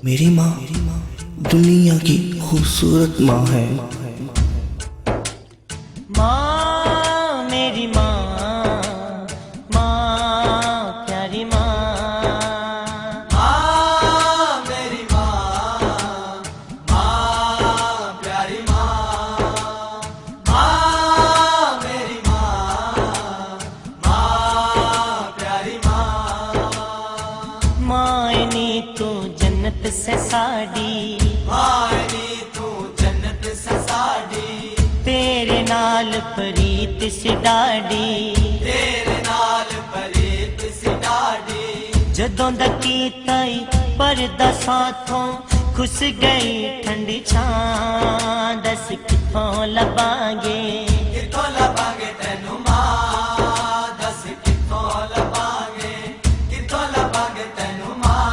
मेरी माँ दुनिया की खूबसूरत माँ है। माँ मेरी माँ, माँ प्यारी माँ। माँ मेरी माँ, माँ प्यारी माँ। माँ मेरी माँ, माँ प्यारी माँ। माँ नी तू जन्नत से साड़ी, माँ नी तू जन्नत से साड़ी। तेरे नाल प्रीत सी डाडी, तेरे नाल प्रीत सी डाडी। जदों दा कीता ई परदा साथों खुस गई ठंडी छां। दस कित्थों लभांगे, कित्थों लभांगे तैनू माँ। दस कित्थों लभांगे, कित्थों लभांगे तैनू माँ।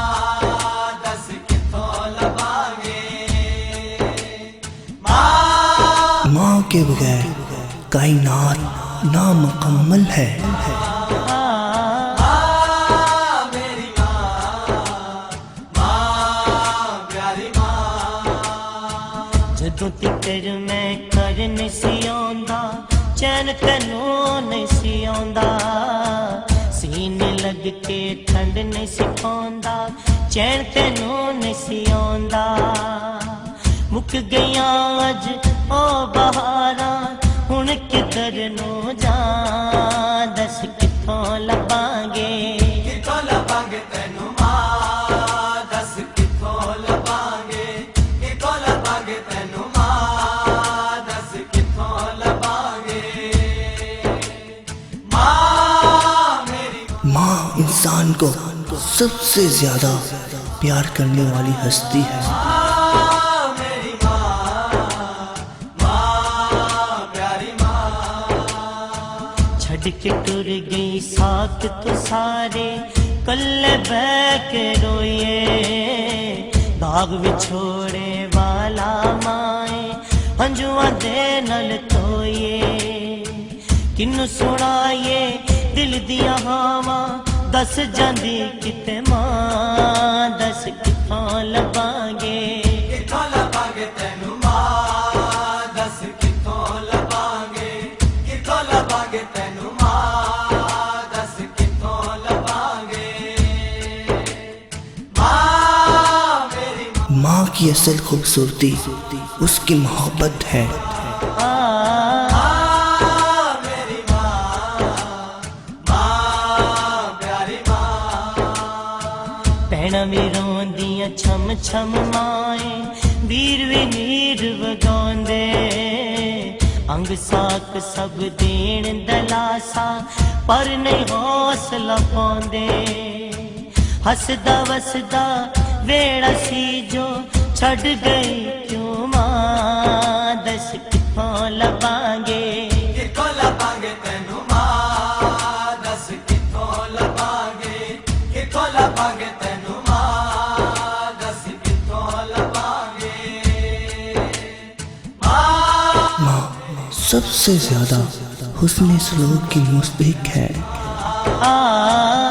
दस कित्थों लभांगे माँ। माँ के बगैर कायनात नामुकम्मल है। माँ मेरी माँ, माँ प्यारी माँ। जदों तिकर मैं कर नहीं सी आंदा, चैन तैनू नहीं सी आंदा। सीने लग के ठंड नहीं सी पांदा, चैन तैनू नहीं सी आंदा। मुक गईयां अज ओ बहारां, हुण किधर नू जां। दस कित्थों लभांगे, कित्थों लभांगे तैनू माँ। दस कित्थों लभांगे, कित्थों लभांगे तैनू माँ। दस कित्थों लभांगे माँ मेरी। माँ इंसान को सबसे ज्यादा प्यार करने वाली हस्ती है। माँ मेरी माँ, माँ प्यारी माँ। छड़ के टुर गई साथ तो सारे, कल्ले बह के रोइए। दाग विछोड़े वाला माए, हंजुआ दे नल धोइए। किन्नू सुनाइए दिल दिया हावा, दस जांदी किते मां। दस कित्थों लभांगे, कित्थों लभांगे तैनू माँ। दस कित्थों लभांगे, कित्थों लभांगे तैनू माँ। दस कित्थों लभांगे माँ मेरी। माँ की असल खूबसूरती उसकी मोहब्बत है। माँ मेरी माँ, माँ प्यारी माँ। भैणां भी रोंदियां छम छम माए, वीर भी नीर वगांदे। अंग साक सब देण दलासा, पर नहीं हौसला पांदे। हसदा वसदा वेड़ा सी जो छड़ गई क्यों मां। दस कित्थों लभांगे, कित्थों लभांगे तैनू माँ। दस कित्थों लभांगे, कित्थों लभांगे तैनू माँ। दस कित्थों लभांगे माँ। माँ सबसे ज्यादा हुस्न सलूक की मुस्तहिक है।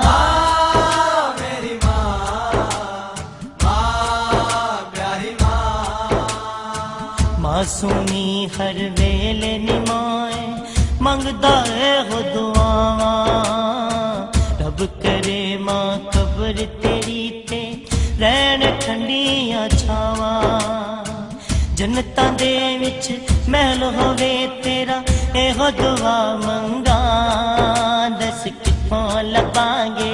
माँ मेरी माँ, माँ प्यारी माँ। मासूमी हर वेले निमाए, मंगदा है हो दुआवां। रब करे मां कब्र तेरी ते रहन ठंडियां छावां। जन्नतां दे विच महल होवे तेरा, एहो दुआ मंगा। दस कित्थों लभांगे,